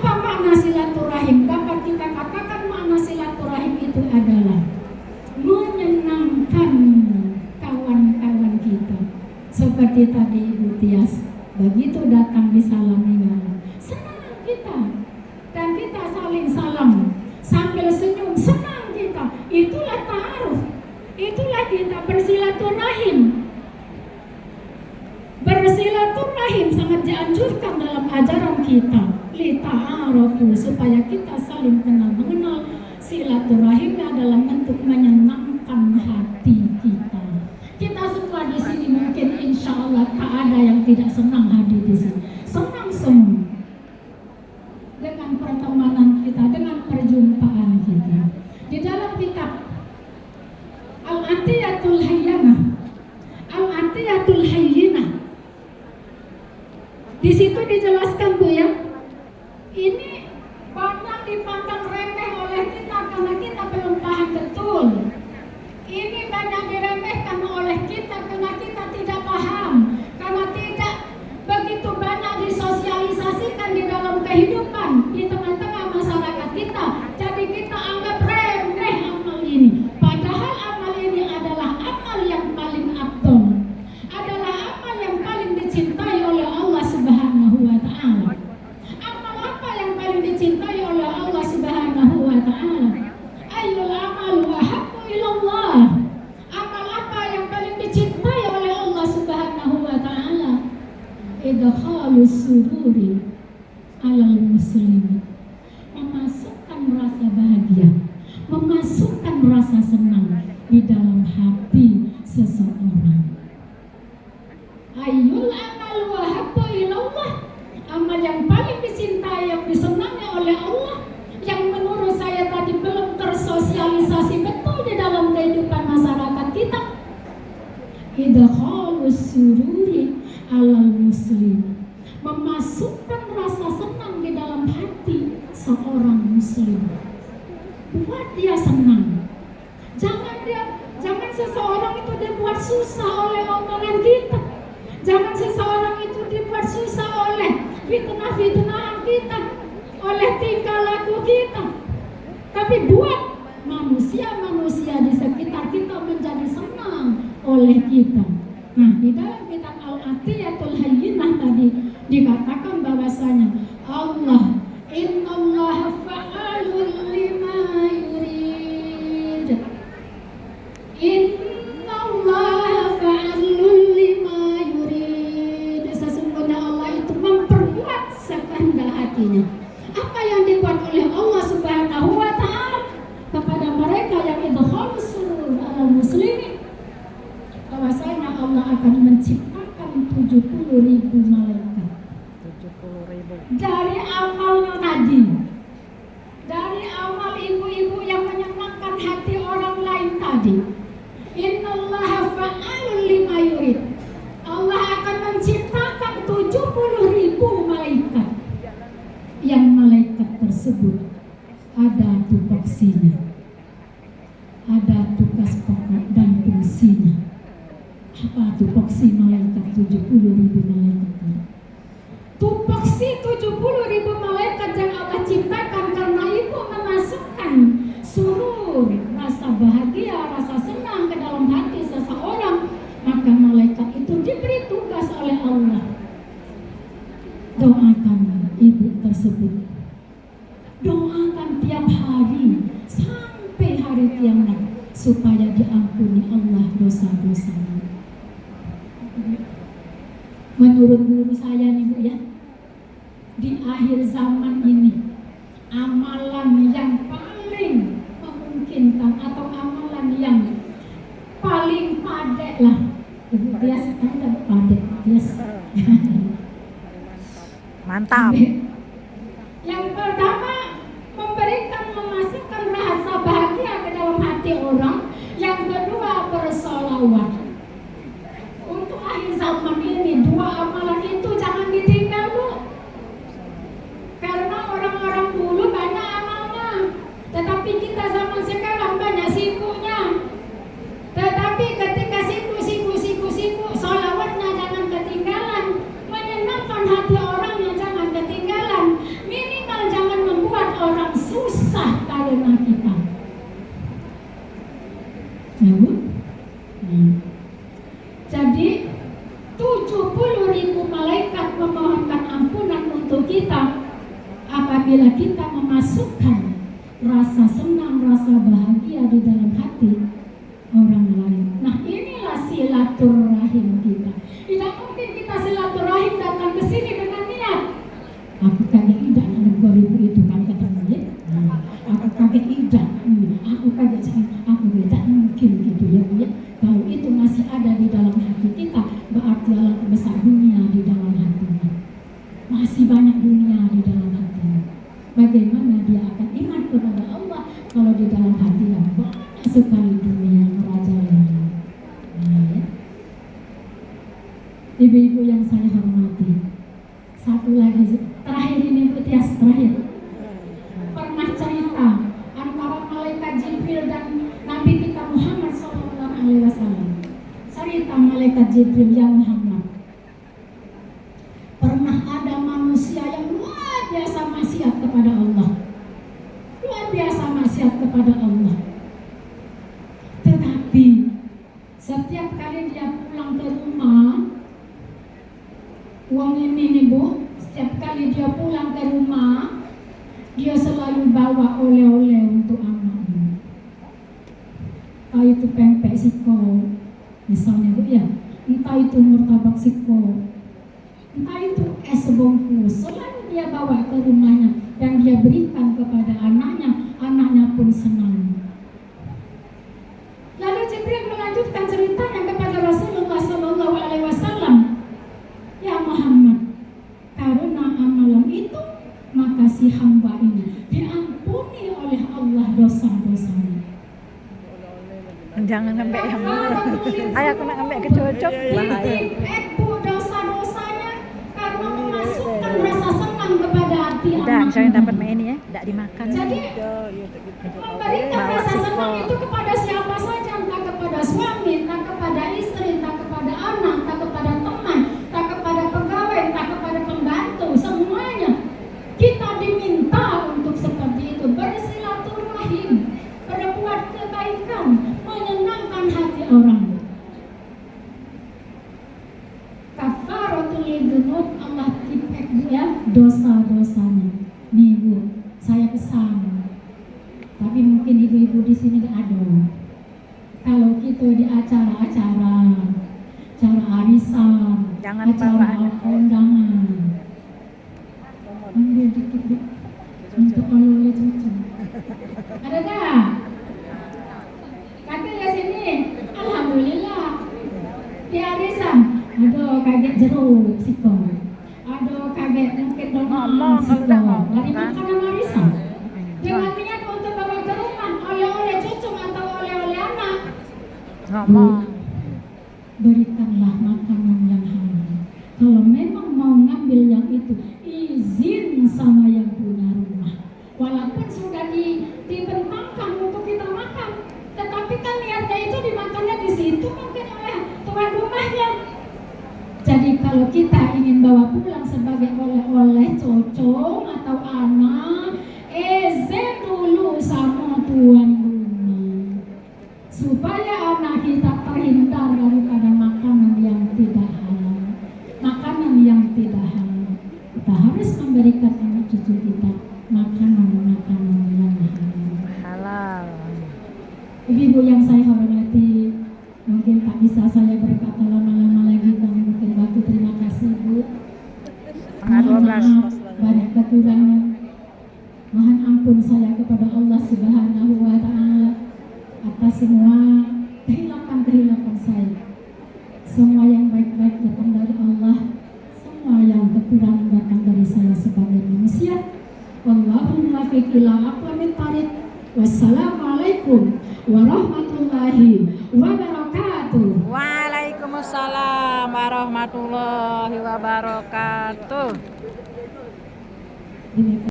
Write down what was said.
Apa makna silaturahim? Dapat kita katakan makna silaturahim itu adalah menyenangkan kawan-kawan kita. Seperti tadi Ibu Tias, begitu datang disalami, senang kita, dan kita saling salam sambil senyum, senang kita. Itulah ta'aruf, itulah kita bersilaturahim. Bersilaturahim sangat dianjurkan dalam ajaran kita, li ta'arufu, supaya kita saling kenal mengenal. Silaturahim adalah bentuk menyenangkan hati kita. Kita semua di sini mungkin insya Allah tak ada yang tidak senang hadir di sini. Senang semua dengan pertemanan kita, dengan perjumpaan kita. Di dalam kitab Al-Atiyatul Hayyanah, Al-Atiyatul Hayyinah, di situ dijelaskan Bu ya, ini banyak dipandang remeh oleh kita karena kita belum paham betul. Ini banyak diremehkan oleh kita karena kita tidak paham, karena tidak begitu banyak disosialisasikan di dalam kehidupan di tengah-tengah masyarakat kita. Jadi kita anggap remeh amal ini. Padahal amal ini adalah amal yang paling afdal, adalah amal yang paling dicintai oleh Allah Subhanahu wa Ta'ala. Amal apa yang paling dicintai oleh Allah Subhanahu wa Ta'ala? Ayyul amalu ahabbu ilallah. Amal apa yang paling dicintai oleh Allah Subhanahu wa Ta'ala? Idkhalus sururi alal muslimin, memasukkan rasa bahagia, memasukkan rasa senang di dalam hati seseorang. Ayyul amalu ahabbu ilallah. Amal yang paling dicintai, yang disenangi oleh Allah, yang menurut saya tadi belum tersosialisasi betul di dalam kehidupan masyarakat kita. Idkhalus sururi alal muslim, memasukkan rasa senang di dalam hati seorang muslim. Buat dia senang. Jangan seseorang itu dibuat susah oleh omongan kita. Jangan seseorang itu dibuat susah oleh fitnah-fitnahan kita, oleh tingkah laku kita. Tapi buat manusia-manusia di sekitar kita menjadi senang oleh kita. Nah, di dalam kitab Al-Atiyatul Hayyinah tadi dikatakan bahwasanya Allah, innallaha fa'alun lima yurid. Innallaha fa'alun lima yurid. Sesungguhnya Allah itu memperbuat sekehendak hatinya. Apa yang dibuat oleh Allah Subhanahu wa Ta'ala kepada mereka yang idkhalus surur alal muslimin, bahwasanya Allah akan menciptakan 70.000 malaikat. 70.000 Dari amal tadi, dari amal ibu-ibu yang menyenangkan hati orang lain tadi, innallaha fa'alun lima yurid, Allah akan menciptakan 70.000 malaikat, yang malaikat tersebut ada tupoksinya, ada tugas pokok dan fungsinya. Apa tupoksi malaikat 70.000 malaikat tadi? Tupoksi 70.000 malaikat yang Allah ciptakan karena ibu memasukkan surur, rasa bahagia, rasa senang ke dalam hati seseorang, maka malaikat itu diberi tugas oleh Allah. Doakan ibu tersebut, doakan tiap hari sampai hari kiamat supaya diampuni Allah dosa-dosanya. Menurut guru saya nih Bu ya, di akhir zaman ini amalan yang paling memungkinkan atau amalan yang paling padek lah, Ibu biasa kan padek biasa. Mantap. Yang pertama, memberikan, memasukkan rasa bahagia ke dalam hati orang. Yang kedua, bersolawat. Untuk akhir zaman ini, dua amalan itu jangan ditinggal Bu. Karena orang-orang dulu banyak amalnya, tetapi kita zaman sekarang banyak sibuknya. Tetapi ketika sibuk, solawatnya jangan ketinggalan. Menyenangkan hati orangnya jangan ketinggalan. Minimal jangan untuk kita apabila kita memasukkan rasa senang, rasa bahagia di dalam hati orang lain. Nah, inilah silaturahim kita. Tidak mungkin kita silaturahim datang ke sini dengan niat aku kaget idah dalam 2000 itu kan ketemu ya. Aku kaget idah, aku kaget aku tidak mungkin gitu ya Bu ya. Kalau itu masih ada di dalam hati kita, berarti Allah besar dunia di dalam hatinya. Masih banyak dunia di dalam hatinya. Bagaimana dia akan iman kepada Allah kalau di dalam hatinya banyak sekali dunia merajalela. Nah, ya. Ibu-ibu yang saya hormati, satu lagi terakhir ini Bu Tias, terakhir. Pernah cerita antara malaikat Jibril dan Nabi kita Muhammad SAW. Cerita malaikat Jibril yang Muhammad. Pernah ada manusia yang luar biasa maksiat kepada Allah. Luar biasa maksiat kepada Allah. Tetapi setiap kali dia pulang ke rumah, uang ini nih Bu, setiap kali dia pulang ke rumah, dia selalu bawa oleh-oleh untuk anaknya. Entah itu pempek siko, misalnya Bu ya, entah itu martabak siko, entah itu es sebungkus, selalu dia bawa ke rumahnya dan dia berikan kepada anaknya, anaknya pun senang. Lalu Jibril melanjutkan ceritanya kepada Rasulullah SAW. Ya Muhammad, karena amalan itu, maka si hamba ini diampuni oleh Allah dosa-dosanya. Jangan ngambil yang ayah aku nak ngambil kecocok bahaya. Ibu dosa-dosanya karena memasukkan rasa senang kepada hati Dan anak. misalnya dapat main ini ya, tidak dimakan. Jadi memberikan rasa senang itu kepada siapa saja, entah kepada suami, entah kepada istri, entah kepada anak, entah kepada teman, entah kepada pegawai, entah kepada pembantu, semuanya kita diminta untuk seperti itu, bersilaturahim, berbuat kebaikan, menyenangkan hati orang. Kafaratul dzunub, Allah tipek dia dosa-dosanya. Nih Bu, saya pesan. Tapi mungkin ibu-ibu di sini ada. Kalau kita di acara-acara arisan, Jangan acara bawa anak. kondangan, ambil dikit Bu, untuk oleh cucu. Ada tak? Kakek lihat sini. Alhamdulillah. Di arisan, ada kaget jeruk siko, ada kaget mungkin Ngomong, donat siko, kalau udah ngomong, dari kan? makanan arisan. Dengan niat untuk bawa ke rumah, oleh-oleh cucu atau oleh-oleh anak. Ngomong. Berikanlah makanan yang halal. Kalau memang mau ngambil yang itu, izin sama yang punya rumah. Walaupun sudah dibentangkan untuk kita makan, tetapi kan niatnya itu dimakannya di situ mungkin oleh tuan rumahnya. Jadi kalau kita ingin bawa pulang sebagai oleh-oleh cocok atau anak, izin dulu sama tuan rumah, supaya anak kita terhindar daripada makanan yang tidak halal. Makanan yang tidak halal, kita harus memberikan anak cucu kita makanan-makanan yang halal. Halal. Ibu-ibu yang saya hormati, mungkin tak bisa saya berkata lama-lama lagi, kami mungkin waktu terima kasih Bu. Mohon maaf banyak kekurangan. Mohon ampun saya kepada Allah Subhanahu wa Ta'ala atas semua kehilapan saya. Semua yang baik-baik datang dari Allah, semua yang kekurangan datang dari saya sebagai manusia. Wallahumma muwaffiq ila aqwamit thariq. Wassalamualaikum warahmatullahi wabarakatuh. Waalaikumsalam warahmatullahi wabarakatuh.